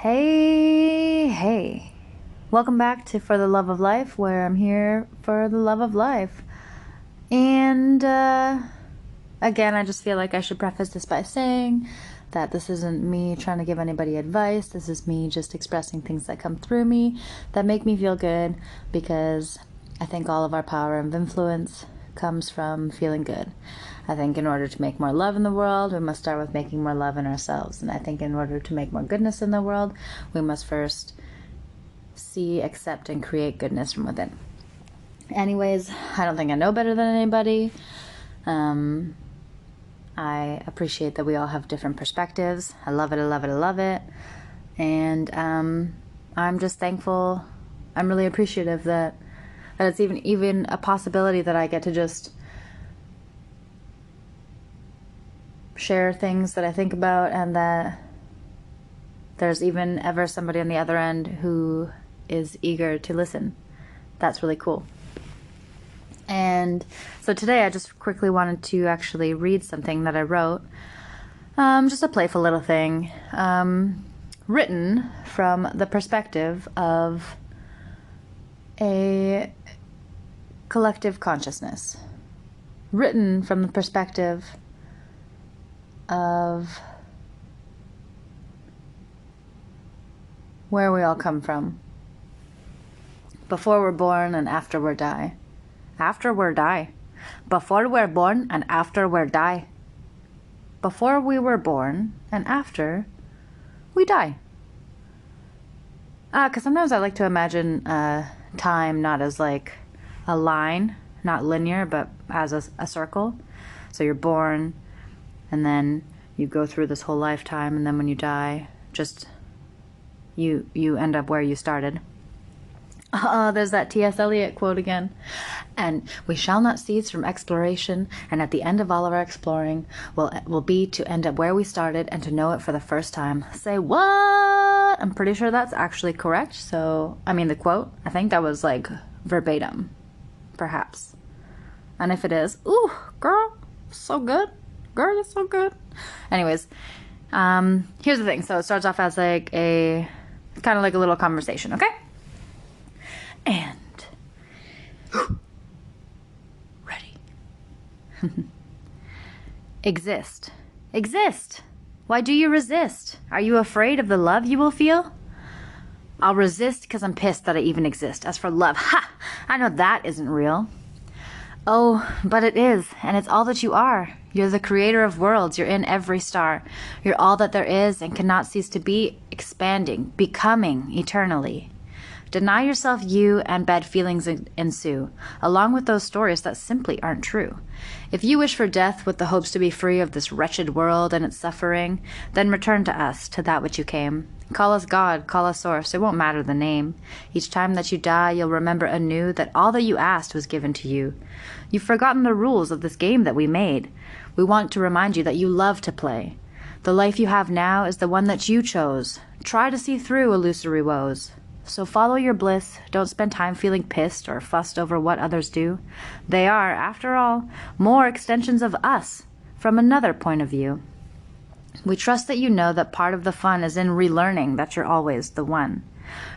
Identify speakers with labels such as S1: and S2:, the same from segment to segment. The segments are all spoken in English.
S1: Hey. Welcome back to For the Love of Life, where I'm here for the love of life. And again, I just feel like I should preface this by saying that this isn't me trying to give anybody advice. This is me just expressing things that come through me that make me feel good, because I think all of our power of influence comes from feeling good. I think in order to make more love in the world, we must start with making more love in ourselves. And I think in order to make more goodness in the world, we must first see, accept, and create goodness from within. Anyways, I don't think I know better than anybody. I appreciate that we all have different perspectives. I love it. And I'm just thankful. I'm really appreciative that it's even a possibility that I get to just share things that I think about, and that there's even ever somebody on the other end who is eager to listen. That's really cool. And so today I just quickly wanted to actually read something that I wrote. Just a playful little thing, written from the perspective of a collective consciousness. Written from the perspective of where we all come from. Before we're born and after we die. After we die. Before we're born and after we die. Before we were born and after we die. Because sometimes I like to imagine time not as like a line, not linear, but as a circle. So you're born, and then you go through this whole lifetime, and then when you die, just you end up where you started. There's that T.S. Eliot quote again. And we shall not cease from exploration, and at the end of all of our exploring will be to end up where we started and to know it for the first time. Say what? I'm pretty sure that's actually correct. So, I mean, the quote, I think that was like verbatim, perhaps. And if it is, ooh, girl, so good. Girl, you're so good. Anyways, here's the thing. So it starts off as like kind of like a little conversation, okay? And ready. Exist. Why do you resist? Are you afraid of the love you will feel? I'll resist because I'm pissed that I even exist. As for love, I know that isn't real. Oh, but it is, and it's all that you are. You're the creator of worlds. You're in every star. You're all that there is and cannot cease to be, expanding, becoming eternally. Deny yourself you, and bad feelings ensue, along with those stories that simply aren't true. If you wish for death with the hopes to be free of this wretched world and its suffering, then return to us, to that which you came. Call us God, call us Source, it won't matter the name. Each time that you die, you'll remember anew that all that you asked was given to you. You've forgotten the rules of this game that we made. We want to remind you that you love to play. The life you have now is the one that you chose. Try to see through illusory woes. So follow your bliss. Don't spend time feeling pissed or fussed over what others do. They are, after all, more extensions of us from another point of view. We trust that you know that part of the fun is in relearning that you're always the one.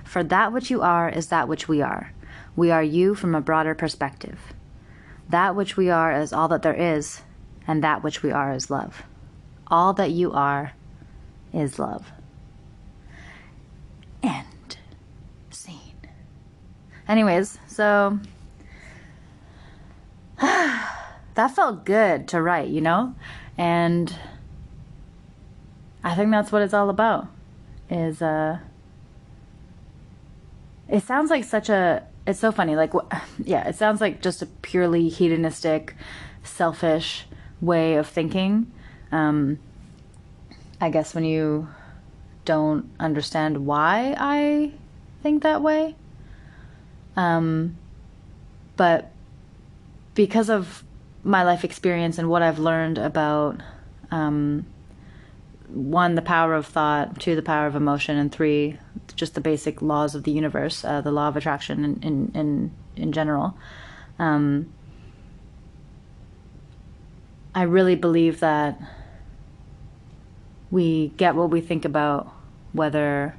S1: For that which you are is that which we are. We are you from a broader perspective. That which we are is all that there is, and that which we are is love. All that you are is love. End. Anyways, so that felt good to write, you know? And I think that's what it's all about. It sounds like it's so funny. Like, yeah, it sounds like just a purely hedonistic, selfish way of thinking. I guess when you don't understand why I think that way. But because of my life experience and what I've learned about, 1, the power of thought, 2, the power of emotion, and 3, just the basic laws of the universe, the law of attraction in general, I really believe that we get what we think about, whether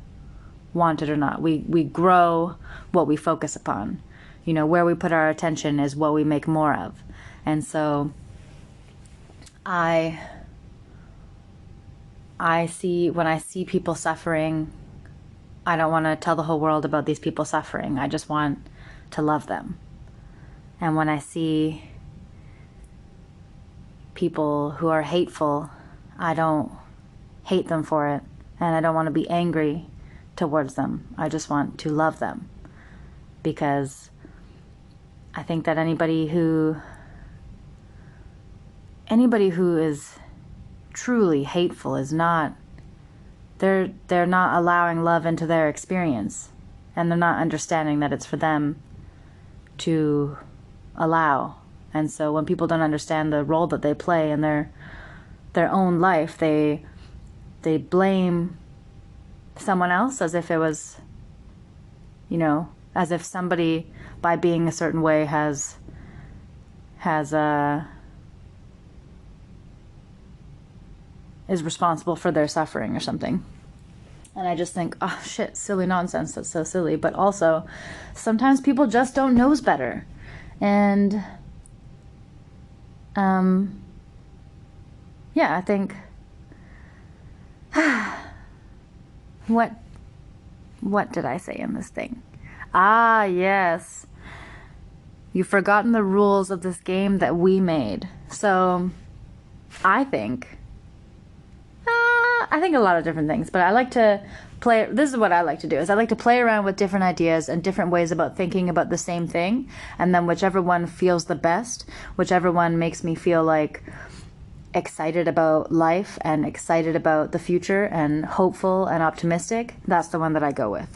S1: want it or not. We grow what we focus upon. You know, where we put our attention is what we make more of. And so I see, when I see people suffering, I don't want to tell the whole world about these people suffering. I just want to love them. And when I see people who are hateful, I don't hate them for it. And I don't want to be angry towards them. I just want to love them. Because I think that anybody who is truly hateful is not, they're not allowing love into their experience, and they're not understanding that it's for them to allow. And so when people don't understand the role that they play in their own life, they blame someone else as if it was, you know, as if somebody, by being a certain way, is responsible for their suffering or something. And I just think, oh shit, silly nonsense. That's so silly. But also, sometimes people just don't know better. And yeah, I think what did I say in this thing? Ah, yes. You've forgotten the rules of this game that we made. So I think a lot of different things, but I like to play. This is what I like to do, is I like to play around with different ideas and different ways about thinking about the same thing. And then whichever one feels the best, whichever one makes me feel like excited about life and excited about the future and hopeful and optimistic, that's the one that I go with.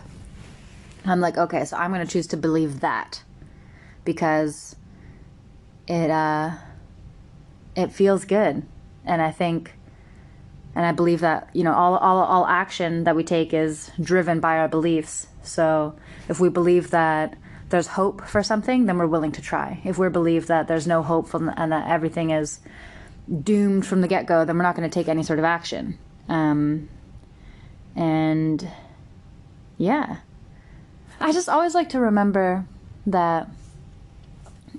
S1: I'm like, okay, so I'm going to choose to believe that because it feels good. And I think, and I believe that, you know, all action that we take is driven by our beliefs. So if we believe that there's hope for something, then we're willing to try. If we believe that there's no hope and that everything is doomed from the get-go, then we're not going to take any sort of action. And yeah, I just always like to remember that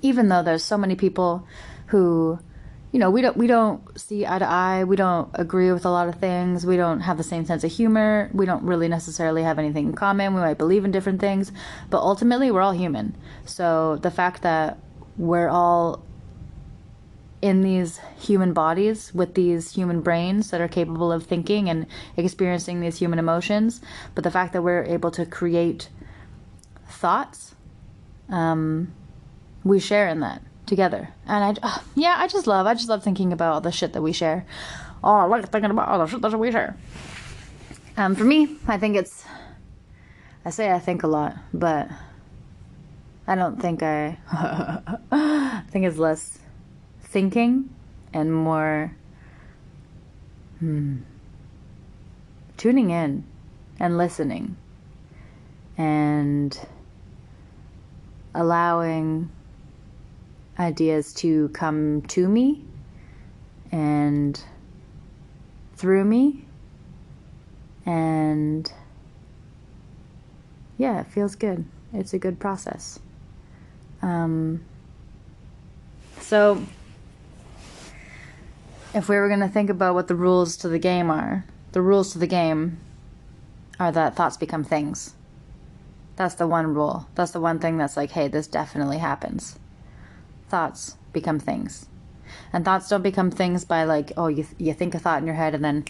S1: even though there's so many people who, you know, we don't see eye to eye, we don't agree with a lot of things, we don't have the same sense of humor, we don't really necessarily have anything in common, we might believe in different things, but ultimately we're all human. So the fact that we're all in these human bodies with these human brains that are capable of thinking and experiencing these human emotions, but the fact that we're able to create thoughts, we share in that together. And I just love thinking about all the shit that we share. Oh, I like thinking about all the shit that we share. For me, I think I think a lot, but I don't think I think it's less thinking and more tuning in and listening and allowing ideas to come to me and through me, and yeah, it feels good. It's a good process. So if we were going to think about what the rules to the game are, the rules to the game are that thoughts become things. That's the one rule. That's the one thing that's like, hey, this definitely happens. Thoughts become things. And thoughts don't become things by like, oh, you think a thought in your head, and then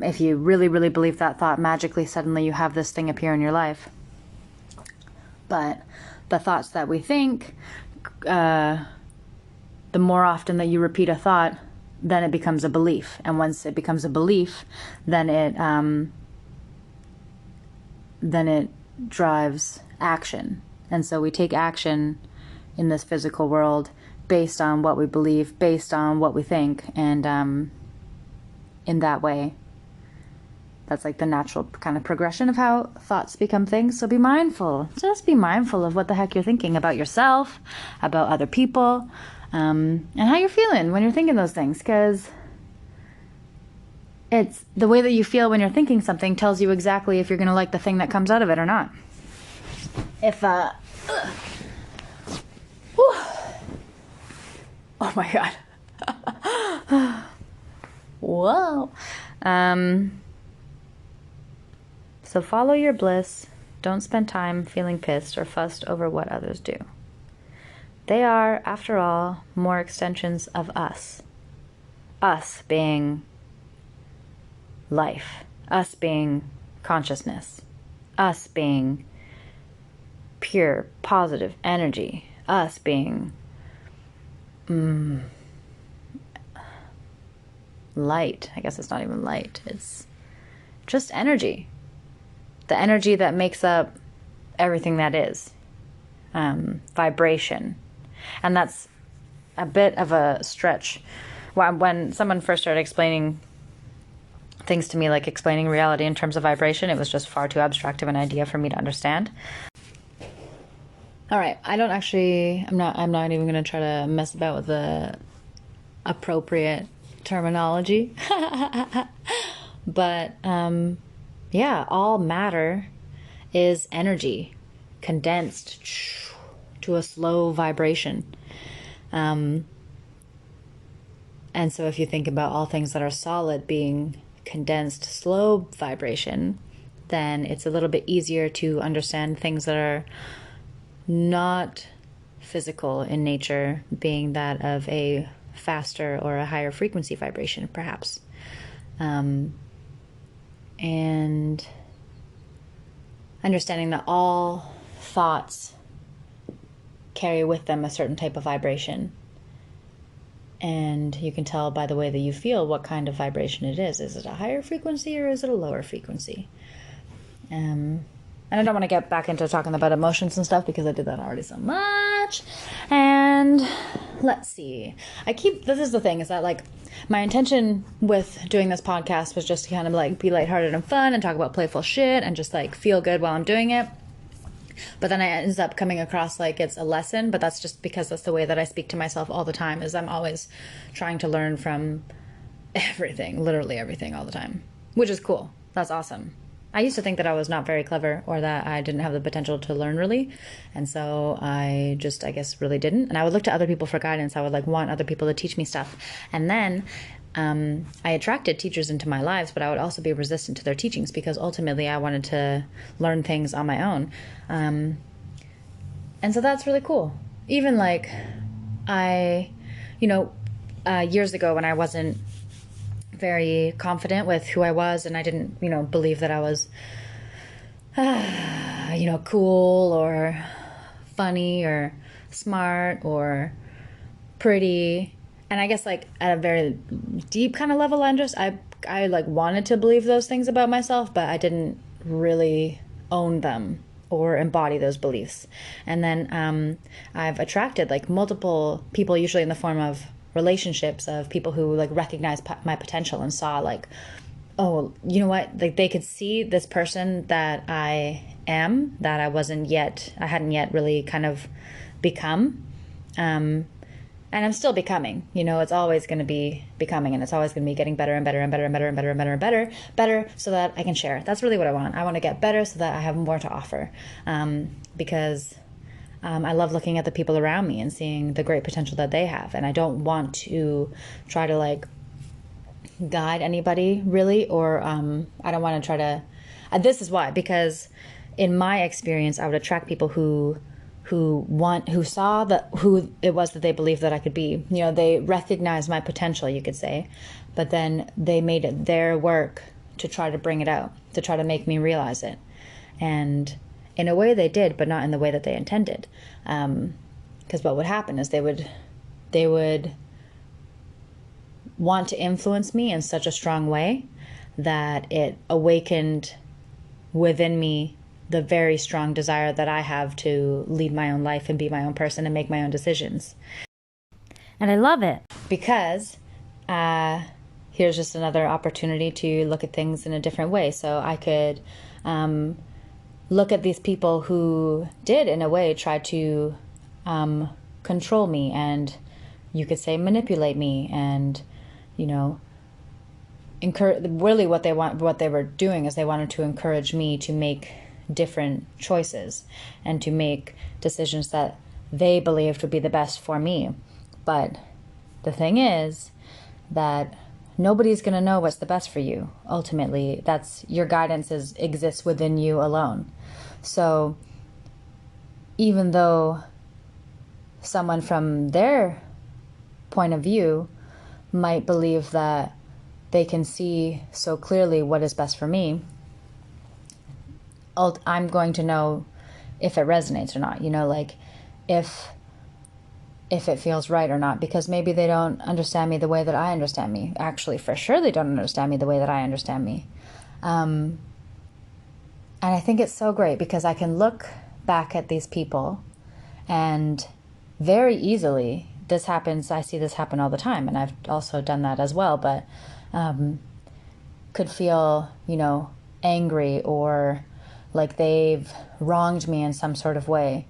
S1: if you really, really believe that thought, magically, suddenly you have this thing appear in your life. But the thoughts that we think, the more often that you repeat a thought, then it becomes a belief. And once it becomes a belief, then it drives action. And so we take action in this physical world based on what we believe, based on what we think, and in that way, that's like the natural kind of progression of how thoughts become things. So be mindful. Just be mindful of what the heck you're thinking about yourself, about other people, and how you're feeling when you're thinking those things. Because It's the way that you feel when you're thinking something tells you exactly if you're going to like the thing that comes out of it or not. If, whew. Oh my God. Whoa. So follow your bliss. Don't spend time feeling pissed or fussed over what others do. They are, after all, more extensions of us. Us being life. Us being consciousness. Us being pure, positive energy. Us being light. I guess it's not even light. It's just energy. The energy that makes up everything that is. Vibration. And that's a bit of a stretch. When someone first started explaining things to me, like explaining reality in terms of vibration, it was just far too abstract of an idea for me to understand. All right, I'm not even going to try to mess about with the appropriate terminology. But yeah, all matter is energy condensed to a slow vibration. And so if you think about all things that are solid being condensed slow vibration, then it's a little bit easier to understand things that are not physical in nature being that of a faster or a higher frequency vibration, perhaps. And understanding that all thoughts carry with them a certain type of vibration. And you can tell by the way that you feel what kind of vibration it is. Is it a higher frequency or is it a lower frequency? And I don't want to get back into talking about emotions and stuff because I did that already so much. And let's see. This is the thing, is that like my intention with doing this podcast was just to kind of like be lighthearted and fun and talk about playful shit and just like feel good while I'm doing it. But then it ends up coming across like it's a lesson, but that's just because that's the way that I speak to myself all the time, is I'm always trying to learn from everything, literally everything all the time, which is cool. That's awesome. I used to think that I was not very clever or that I didn't have the potential to learn really. And so I guess, really didn't. And I would look to other people for guidance. I would like want other people to teach me stuff. And then I attracted teachers into my lives, but I would also be resistant to their teachings because ultimately I wanted to learn things on my own. And so that's really cool. Even like years ago when I wasn't very confident with who I was and I didn't, believe that I was, cool or funny or smart or pretty. And I guess like at a very deep kind of level, I like wanted to believe those things about myself, but I didn't really own them or embody those beliefs. And then I've attracted like multiple people, usually in the form of relationships, of people who like recognized my potential and saw like, oh, you know what? Like they could see this person that I am, that I hadn't yet really kind of become. And I'm still becoming, it's always going to be becoming, and it's always going to be getting better and better and better and better and better and better and better so that I can share. That's really what I want. I want to get better so that I have more to offer. Because I love looking at the people around me and seeing the great potential that they have. And I don't want to try to like guide anybody really, or I don't want to try to, this is why, because in my experience, I would attract people who saw who it was that they believed that I could be. They recognized my potential, you could say, but then they made it their work to try to bring it out, to try to make me realize it. And in a way they did, but not in the way that they intended. Because what would happen is they would want to influence me in such a strong way that it awakened within me the very strong desire that I have to lead my own life and be my own person and make my own decisions. And I love it because here's just another opportunity to look at things in a different way. So I could look at these people who did, in a way, try to control me and, you could say, manipulate me and, really what they were doing is they wanted to encourage me to make different choices and to make decisions that they believed would be the best for me. But the thing is that nobody's going to know what's the best for you. Ultimately, that's your guidance exists within you alone. So even though someone from their point of view might believe that they can see so clearly what is best for me, I'm going to know if it resonates or not, like if it feels right or not, because maybe they don't understand me the way that I understand me. Actually, for sure, they don't understand me the way that I understand me. And I think it's so great because I can look back at these people and very easily, I see this happen all the time, and I've also done that as well, but could feel, angry or like they've wronged me in some sort of way.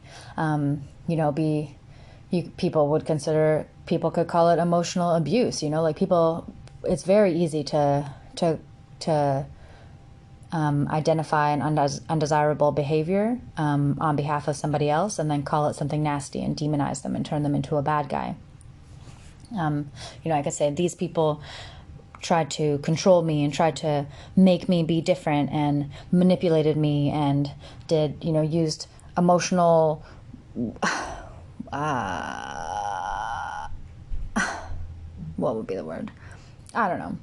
S1: People could call it emotional abuse, like people, it's very easy to identify an undesirable behavior on behalf of somebody else and then call it something nasty and demonize them and turn them into a bad guy. I could say these people tried to control me and tried to make me be different and manipulated me and used emotional what would be the word? I don't know.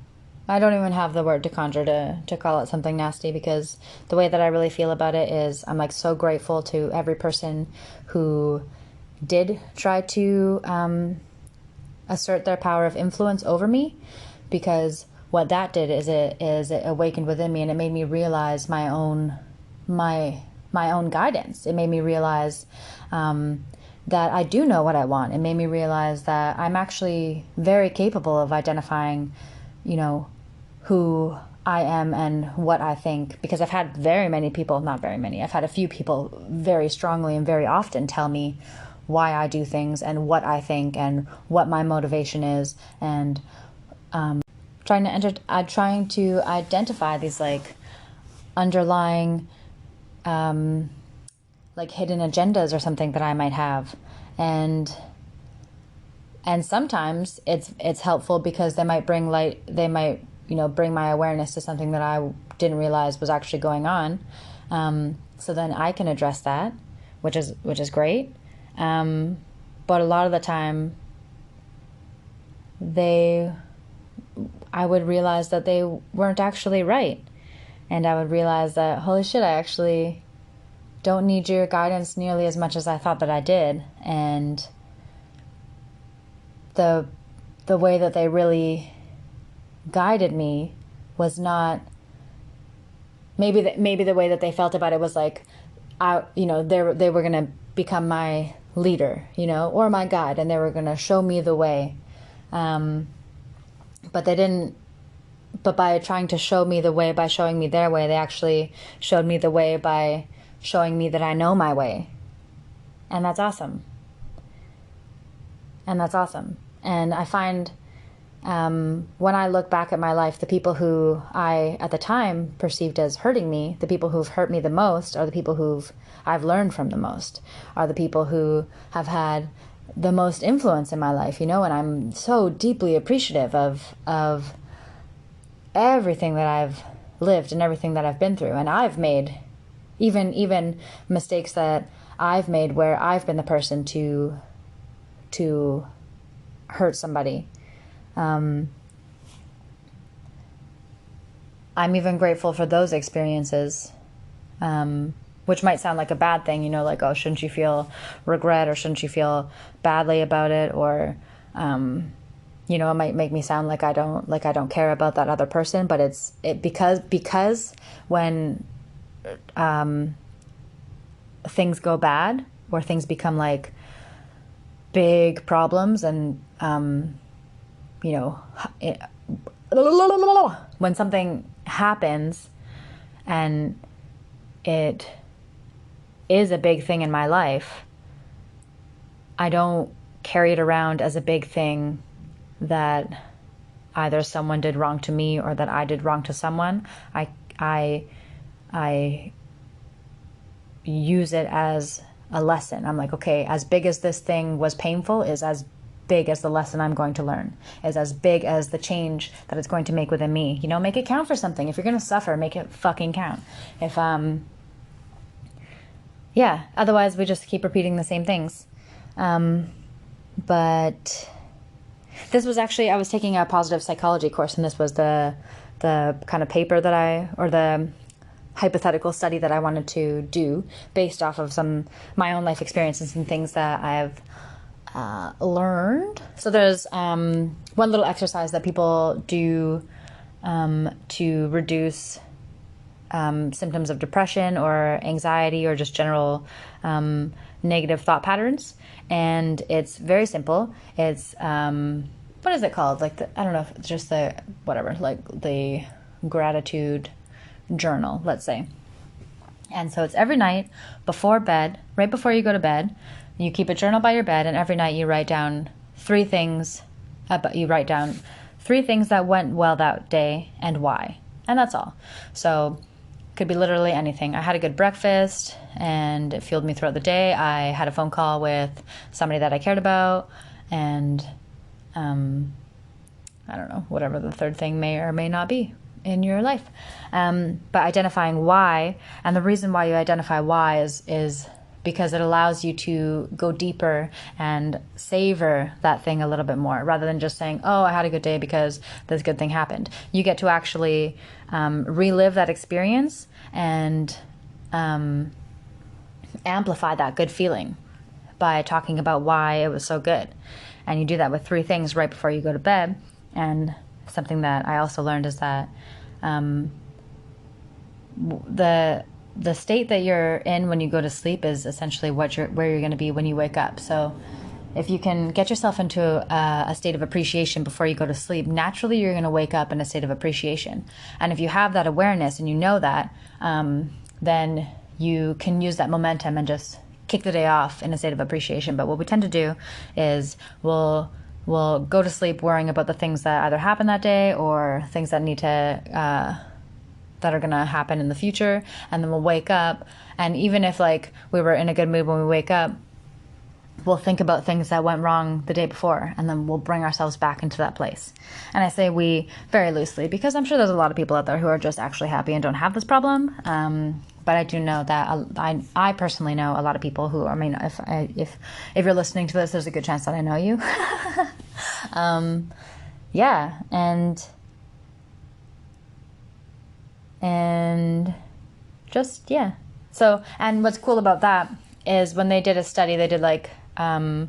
S1: I don't even have the word to conjure to call it something nasty, because the way that I really feel about it is I'm like so grateful to every person who did try to assert their power of influence over me, because what that did is it awakened within me and it made me realize my own guidance. It made me realize that I do know what I want. It made me realize that I'm actually very capable of identifying, who I am and what I think, because I've had I've had a few people very strongly and very often tell me why I do things and what I think and what my motivation is, and trying to identify these like underlying like hidden agendas or something that I might have, and sometimes it's helpful because they might bring bring my awareness to something that I didn't realize was actually going on, so then I can address that, which is great, but a lot of the time I would realize that they weren't actually right, and I would realize that, holy shit, I actually don't need your guidance nearly as much as I thought that I did. And the way that they really guided me was not, maybe the way that they felt about it was like, they were going to become my leader, or my guide, and they were going to show me the way. But they didn't. But by trying to show me the way, by showing me their way, they actually showed me the way by showing me that I know my way. And that's awesome. And I find when I look back at my life, the people who I, at the time, perceived as hurting me, the people who've hurt me the most are the people I've learned from the most, are the people who have had the most influence in my life, and I'm so deeply appreciative of everything that I've lived and everything that I've been through. And I've made even mistakes that I've made where I've been the person to hurt somebody. I'm even grateful for those experiences, which might sound like a bad thing, like, oh, shouldn't you feel regret, or shouldn't you feel badly about it, or it might make me sound like I don't care about that other person, but because when things go bad, or things become like big problems, and when something happens and it is a big thing in my life, I don't carry it around as a big thing that either someone did wrong to me or that I did wrong to someone, I use it as a lesson. I'm like, okay, as big as this thing was painful is as big as the lesson I'm going to learn, is as big as the change that it's going to make within me. You know, make it count for something. If you're going to suffer, make it fucking count. If, yeah, otherwise we just keep repeating the same things. But this was actually, I was taking a positive psychology course, and this was the kind of paper that or the hypothetical study that I wanted to do based off of my own life experiences and things that I've learned. So there's one little exercise that people do to reduce symptoms of depression or anxiety or just general negative thought patterns. And it's very simple. It's, what is it called? Like, I don't know if it's just the gratitude journal, let's say. And so it's every night before bed, right before you go to bed, you keep a journal by your bed, and every night you write down three things that went well that day and why. And that's all. So it could be literally anything. I had a good breakfast and it fueled me throughout the day. I had a phone call with somebody that I cared about, and I don't know, whatever the third thing may or may not be in your life. But identifying why, and the reason why you identify why is because it allows you to go deeper and savor that thing a little bit more, rather than just saying, oh, I had a good day because this good thing happened. You get to actually relive that experience and amplify that good feeling by talking about why it was so good. And you do that with three things right before you go to bed. And something that I also learned is that the state that you're in when you go to sleep is essentially where you're going to be when you wake up. So if you can get yourself into a state of appreciation before you go to sleep, naturally you're going to wake up in a state of appreciation. And if you have that awareness and you know that, then you can use that momentum and just kick the day off in a state of appreciation. But what we tend to do is we'll go to sleep worrying about the things that either happened that day or things that need to that are going to happen in the future. And then we'll wake up, and even if like we were in a good mood when we wake up, we'll think about things that went wrong the day before, and then we'll bring ourselves back into that place. And I say we very loosely because I'm sure there's a lot of people out there who are just actually happy and don't have this problem. But I do know that I personally know a lot of people who, I mean, if you're listening to this, there's a good chance that I know you. Yeah. And just, yeah. So, and what's cool about that is when they did a study, they did like a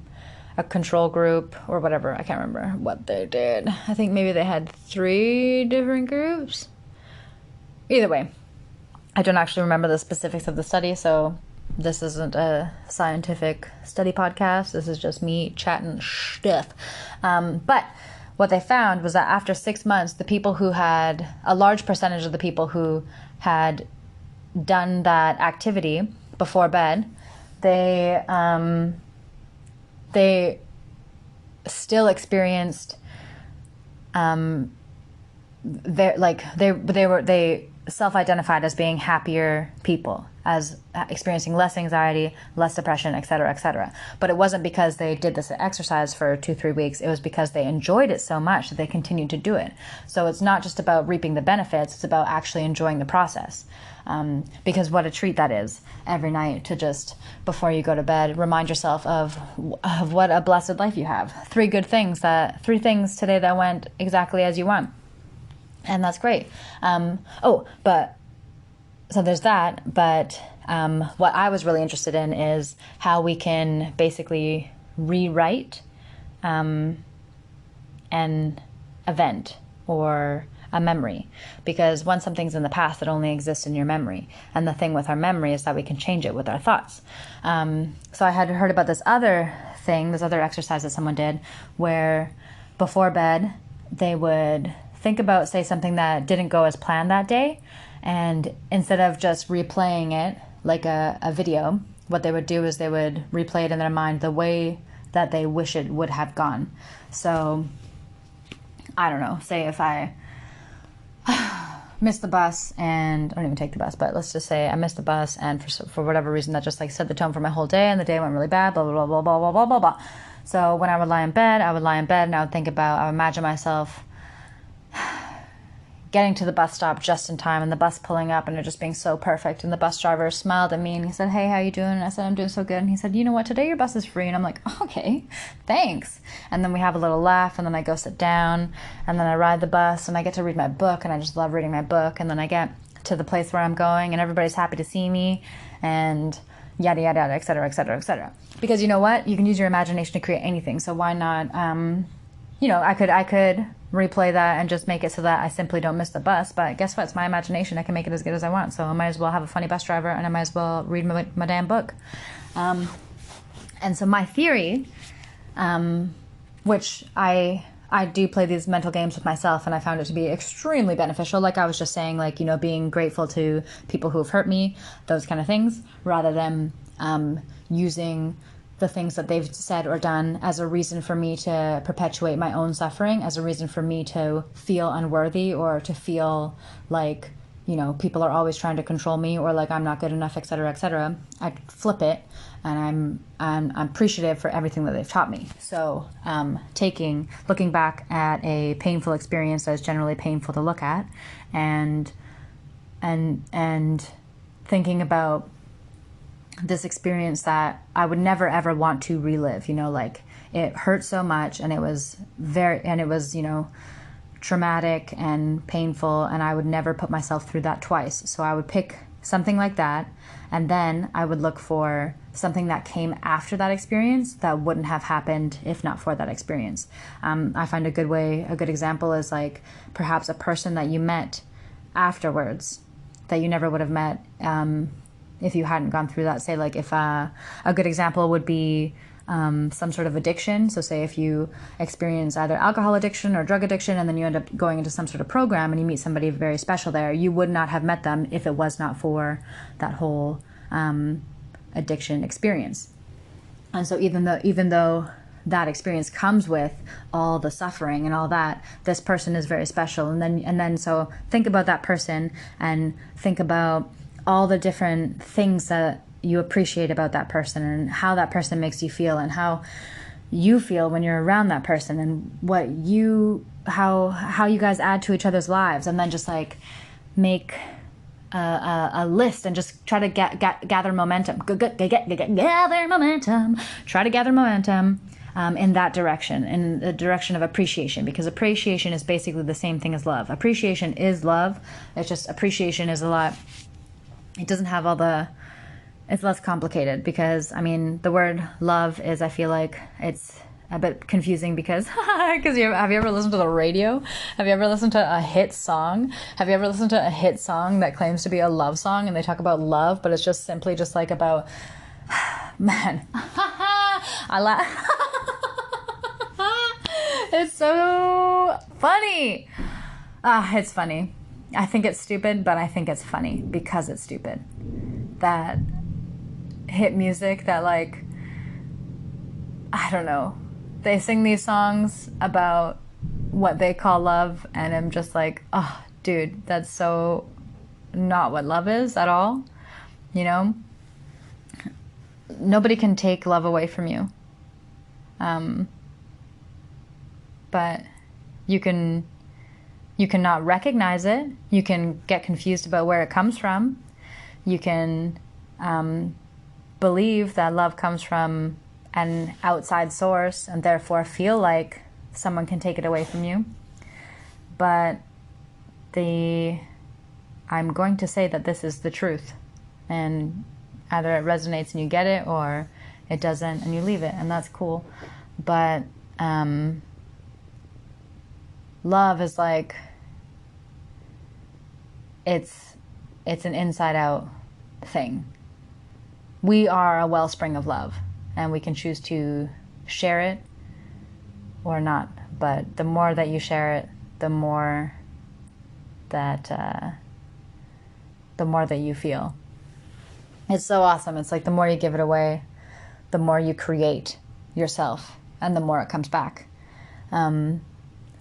S1: control group or whatever. I can't remember what they did. I think maybe they had 3 different groups. Either way, I don't actually remember the specifics of the study, so this isn't a scientific study podcast. This is just me chatting stuff. But what they found was that after 6 months, a large percentage of the people who had done that activity before bed, they still experienced they self-identified as being happier people, as experiencing less anxiety, less depression, etc., etc. But it wasn't because they did this exercise for 2-3 weeks. It was because they enjoyed it so much that they continued to do it. So it's not just about reaping the benefits, it's about actually enjoying the process. Because what a treat that is every night to just, before you go to bed, remind yourself of what a blessed life you have. 3 things today that went exactly as you want. And that's great. So there's that. But what I was really interested in is how we can basically rewrite an event or a memory. Because once something's in the past, it only exists in your memory. And the thing with our memory is that we can change it with our thoughts. So I had heard about this other exercise that someone did, where before bed, they would think about, say, something that didn't go as planned that day, and instead of just replaying it like a video, what they would do is they would replay it in their mind the way that they wish it would have gone. So I don't know, say if I missed the bus, and I don't even take the bus, but let's just say I missed the bus, and for whatever reason that just like set the tone for my whole day, and the day went really bad, blah, blah, blah, blah, blah, blah, blah, blah. So when I would lie in bed, and I would I would imagine myself getting to the bus stop just in time, and the bus pulling up, and it just being so perfect, and the bus driver smiled at me, and he said, "Hey, how you doing?" And I said, "I'm doing so good." And he said, "You know what, today your bus is free." And I'm like, "Okay, thanks." And then we have a little laugh, and then I go sit down, and then I ride the bus, and I get to read my book, and I just love reading my book. And then I get to the place where I'm going, and everybody's happy to see me, and yada, yada, yada, et cetera, et cetera, et cetera. Because you know what? You can use your imagination to create anything. So why not, I could replay that and just make it so that I simply don't miss the bus. But guess what? It's my imagination. I can make it as good as I want. So I might as well have a funny bus driver, and I might as well read my damn book. And so my theory, which I do play these mental games with myself, and I found it to be extremely beneficial. Like I was just saying, like, being grateful to people who have hurt me, those kind of things, rather than using the things that they've said or done as a reason for me to perpetuate my own suffering, as a reason for me to feel unworthy, or to feel like, people are always trying to control me, or like I'm not good enough, et cetera, et cetera. I flip it, and I'm appreciative for everything that they've taught me. So looking back at a painful experience that is generally painful to look at, and thinking about this experience that I would never ever want to relive, like it hurt so much, and it was traumatic and painful, and I would never put myself through that twice. So I would pick something like that, and then I would look for something that came after that experience that wouldn't have happened if not for that experience. I find a good example is like perhaps a person that you met afterwards that you never would have met if you hadn't gone through that. Say like if a good example would be some sort of addiction. So say if you experience either alcohol addiction or drug addiction, and then you end up going into some sort of program and you meet somebody very special there, you would not have met them if it was not for that whole addiction experience. And so even though that experience comes with all the suffering and all that, this person is very special. And then so think about that person, and think about all the different things that you appreciate about that person, and how that person makes you feel, and how you feel when you're around that person, and how you guys add to each other's lives. And then just like make a list, and just try to gather momentum. Gather momentum. Try to gather momentum in that direction, in the direction of appreciation, because appreciation is basically the same thing as love. Appreciation is love. It's just appreciation is a lot. It doesn't have it's less complicated, because the word love is, I feel like it's a bit confusing because have you ever listened to the radio? Have you ever listened to a hit song? Have you ever listened to a hit song that claims to be a love song, and they talk about love, but it's just simply just like about, man, I laugh. It's so funny. It's funny. I think it's stupid, but I think it's funny because it's stupid. That hit music that, like, I don't know, they sing these songs about what they call love, and I'm just like, oh, dude, that's so not what love is at all. Nobody can take love away from you. But you can not recognize it. You can get confused about where it comes from. You can believe that love comes from an outside source, and therefore feel like someone can take it away from you. But I'm going to say that this is the truth, and either it resonates and you get it, or it doesn't and you leave it, and that's cool. But love is like, it's an inside out thing. We are a wellspring of love, and we can choose to share it or not. But the more that you share it, the more that you feel. It's so awesome. It's like the more you give it away, the more you create yourself, and the more it comes back.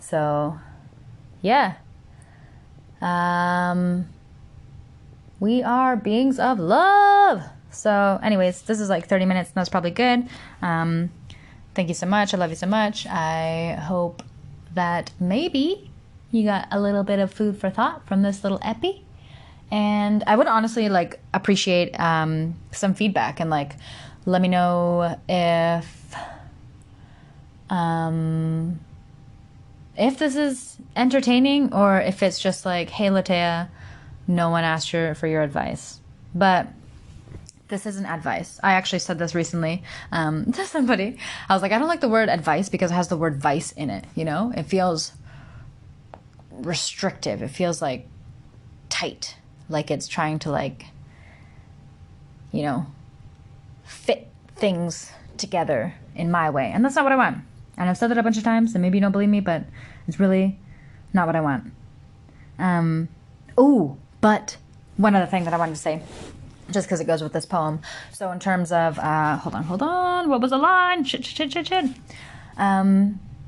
S1: So, yeah. We are beings of love. So, anyways, this is like 30 minutes, and that's probably good. Thank you so much. I love you so much. I hope that maybe you got a little bit of food for thought from this little epi. And I would honestly like appreciate some feedback, and like let me know if this is entertaining, or if it's just like, hey, Latea, no one asked you for your advice. But this isn't advice. I actually said this recently to somebody. I was like, I don't like the word advice because it has the word vice in it, you know? It feels restrictive. It feels like tight. Like it's trying to like, you know, fit things together in my way. And that's not what I want. And I've said that a bunch of times, and maybe you don't believe me, but it's really not what I want. But one other thing that I wanted to say, just because it goes with this poem. So in terms of, hold on, what was the line? Shit.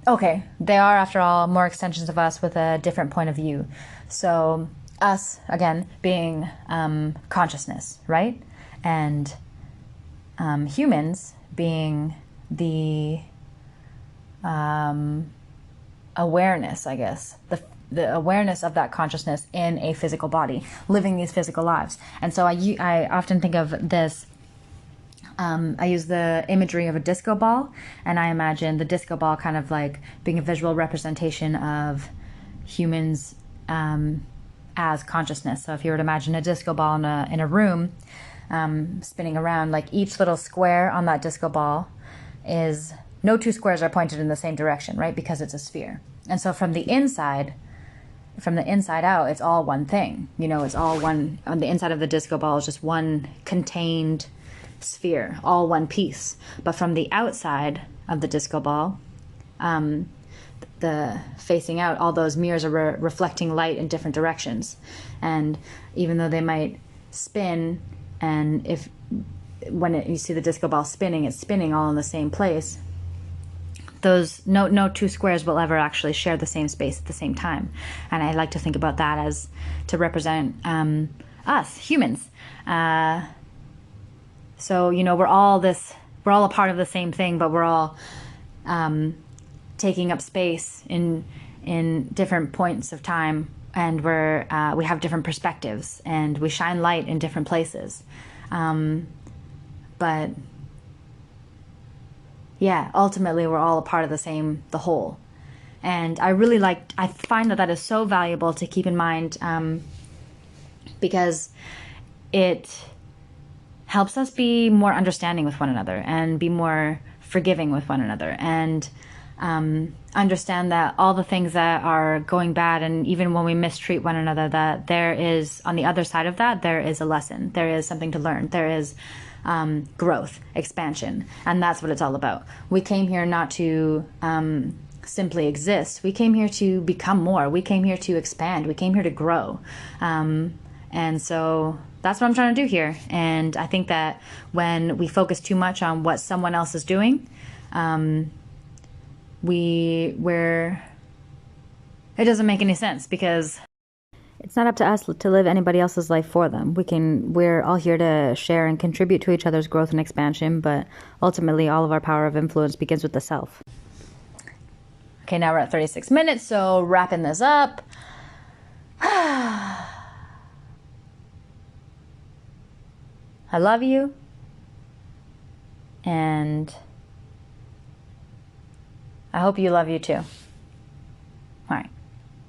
S1: Okay, they are, after all, more extensions of us with a different point of view. So us, again, being consciousness, right? And humans being the awareness, I guess, the awareness of that consciousness in a physical body, living these physical lives. And so I often think of this, I use the imagery of a disco ball, and I imagine the disco ball kind of like being a visual representation of humans as consciousness. So if you were to imagine a disco ball in a room spinning around, like each little square on that disco ball is, no two squares are pointed in the same direction, right? Because it's a sphere. And so from the inside out, it's all one thing. You know, it's all one, on the inside of the disco ball is just one contained sphere, all one piece. But from the outside of the disco ball, the facing out, all those mirrors are reflecting light in different directions. And even though they might spin, and you see the disco ball spinning, it's spinning all in the same place, those no two squares will ever actually share the same space at the same time. And I like to think about that as to represent us humans. So you know, we're all a part of the same thing, but we're all taking up space in different points of time, and we have different perspectives, and we shine light in different places. But yeah, ultimately we're all a part of the whole. And I find that is so valuable to keep in mind, because it helps us be more understanding with one another, and be more forgiving with one another, and understand that all the things that are going bad, and even when we mistreat one another, that there is, on the other side of that, there is a lesson, there is something to learn, there is growth, expansion, and that's what it's all about. We came here not to simply exist. We came here to become more. We came here to expand. We came here to grow. And so that's what I'm trying to do here. And I think that when we focus too much on what someone else is doing, it doesn't make any sense, because it's not up to us to live anybody else's life for them. We're all here to share and contribute to each other's growth and expansion, but ultimately all of our power of influence begins with the self. Okay, now we're at 36 minutes, so wrapping this up. I love you, and I hope you love you too. All right.